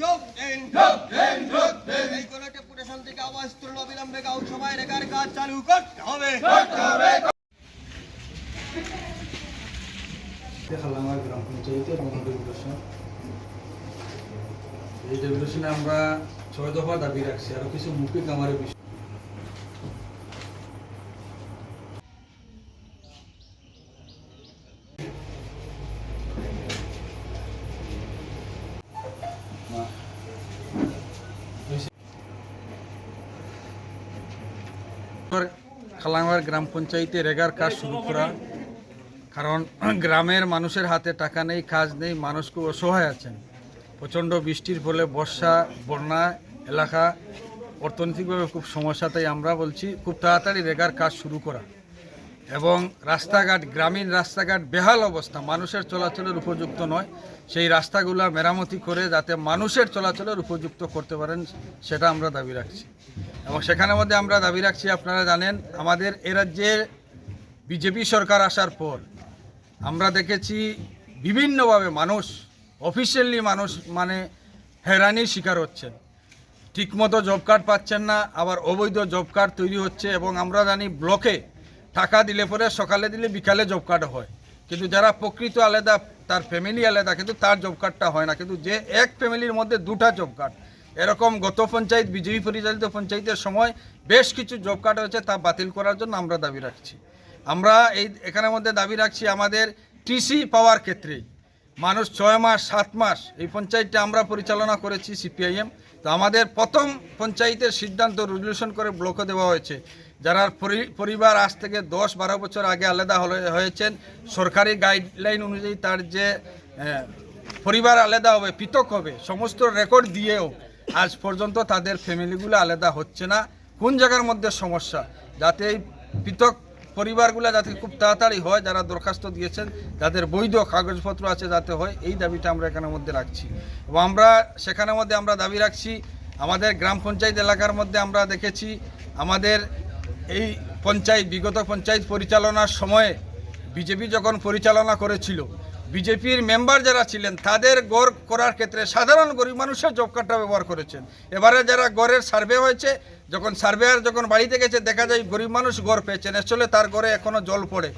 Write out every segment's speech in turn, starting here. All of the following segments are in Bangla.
যোগ দিন এই কোন ডেপুটেশন থেকে আওয়াজ তুলল অবিলম্বে গাঁও সভায় রেগার কাজ চালু করতে হবে। খালাঙ্গার গ্রাম পঞ্চায়েতের ডেপুটেশন, এই ডেপুটেশনে আমরা 6 দফা দাবি রাখছি, আরো কিছু মৌখিক আমার বিষয়। খালাঙ্গার গ্রাম পঞ্চায়েতে রেগার কাজ শুরু করা, কারণ গ্রামের মানুষের হাতে টাকা নেই, কাজ নেই, মানুষ খুব অসহায় আছেন। প্রচণ্ড বৃষ্টির ফলে বর্ষা বন্যা এলাকা অর্থনৈতিকভাবে খুব সমস্যা, তাই আমরা বলছি খুব তাড়াতাড়ি রেগার কাজ শুরু করা এবং রাস্তাঘাট, গ্রামীণ রাস্তাঘাট বেহাল অবস্থা, মানুষের চলাচলের উপযুক্ত নয়, সেই রাস্তাগুলো মেরামতি করে যাতে মানুষের চলাচলের উপযুক্ত করতে পারেন সেটা আমরা দাবি রাখছি। এবং সেখানের মধ্যে আমরা দাবি রাখছি, আপনারা জানেন আমাদের এ রাজ্যে বিজেপি সরকার আসার পর আমরা দেখেছি বিভিন্নভাবে মানুষ, অফিসিয়ালি মানুষ হয়রানির শিকার হচ্ছেন, ঠিকমতো জব কার্ড পাচ্ছেন না, আবার অবৈধ জব কার্ড তৈরি হচ্ছে। এবং আমরা জানি ব্লকে টাকা দিলে পরে সকালে দিলে বিকালে জব কার্ড হয়, কিন্তু যারা প্রকৃত আলাদা, তার ফ্যামিলি আলাদা, কিন্তু তার জব কার্ডটা হয় না, কিন্তু যে এক ফ্যামিলির মধ্যে দুটা জব কার্ড, এরকম গত পঞ্চায়েত বিজেপি পরিচালিত পঞ্চায়েতের সময় বেশ কিছু জব কার্ড হয়েছে, তা বাতিল করার জন্য আমরা দাবি রাখছি। আমরা এখানের মধ্যে দাবি রাখছি আমাদের টিসি পাওয়ার ক্ষেত্রে মানুষ 6 মাস 7 মাস, এই পঞ্চায়েতটা আমরা পরিচালনা করেছি সিপিআইএম, তো আমাদের প্রথম পঞ্চায়েতের সিদ্ধান্ত রেজলিউশন করে ব্লকে দেওয়া হয়েছে, যারা পরিবার আজ থেকে 10-12 বছর আগে আলাদা হয়েছেন, সরকারি গাইডলাইন অনুযায়ী তার যে পরিবার আলাদা হবে, পৃথক হবে, সমস্ত রেকর্ড দিয়েও আজ পর্যন্ত তাদের ফ্যামিলিগুলো আলাদা হচ্ছে না। কোন জায়গার মধ্যে সমস্যা, যাতে এই পৃথক পরিবারগুলো যাতে খুব তাড়াতাড়ি হয়, যারা দরখাস্ত দিয়েছেন যাদের বৈধ কাগজপত্র আছে যাতে হয়, এই দাবিটা আমরা এখানের মধ্যে রাখছি। এবং আমরা সেখানের মধ্যে আমরা দাবি রাখছি আমাদের গ্রাম পঞ্চায়েত এলাকার মধ্যে আমরা দেখেছি আমাদের এই পঞ্চায়েত, বিগত পঞ্চায়েত পরিচালনার সময়ে বিজেপি যখন পরিচালনা করেছিল, বিজেপির মেম্বার যারা ছিলেন তাদের গড় করার ক্ষেত্রে সাধারণ গরিব মানুষের জব কার্ডটা ব্যবহার করেছেন। এবারে যারা গড়ের সার্ভে হয়েছে, যখন সার্ভেয়ার যখন বাড়িতে গেছে দেখা যায় গরিব মানুষ গড় পেয়েছেন, আসলে তার গড়ে এখনও জল পড়ে,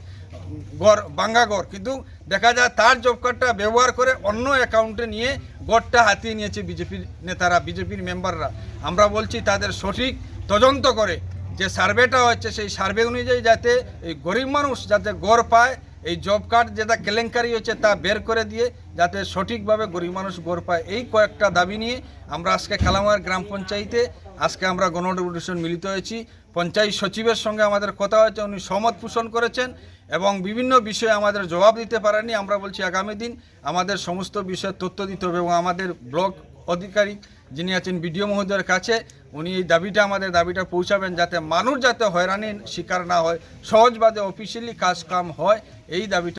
গড় ভাঙ্গা গড়, কিন্তু দেখা যায় তার জব কার্ডটা ব্যবহার করে অন্য অ্যাকাউন্টে নিয়ে গড়টা হাতিয়ে নিয়েছে বিজেপির নেতারা, বিজেপির মেম্বাররা। আমরা বলছি তাদের সঠিক তদন্ত করে যে সার্ভেটা হচ্ছে সেই সার্ভে অনুযায়ী যাতে এই গরিব মানুষ যাতে গড় পায়, এই জব কার্ড যেটা কেলেঙ্কারি হচ্ছে তা বের করে দিয়ে যাতে সঠিকভাবে গরিব মানুষ গড় পায়, এই কয়েকটা দাবি নিয়ে আমরা আজকে খালাঙ্গার গ্রাম পঞ্চায়েতে আজকে আমরা গণডেপুটেশন মিলিত হয়েছি। পঞ্চায়েত সচিবের সঙ্গে আমাদের কথা হয়েছে, উনি সহমত পোষণ করেছেন এবং বিভিন্ন বিষয়ে আমাদের জবাব দিতে পারেননি। আমরা বলছি আগামী দিন আমাদের সমস্ত বিষয়ে তথ্য দিতে হবে এবং আমাদের ব্লক আধিকারিক যিনি আছেন বিডিও মহোদয়ের কাছে উনি এই দাবিটা, আমাদের দাবিটা পৌঁছাবেন, যাতে মানুষ যাতে হয়রানির শিকার না হয়, সহজভাবে অফিসিয়ালি কাজ কাম হয়, এই দাবিটা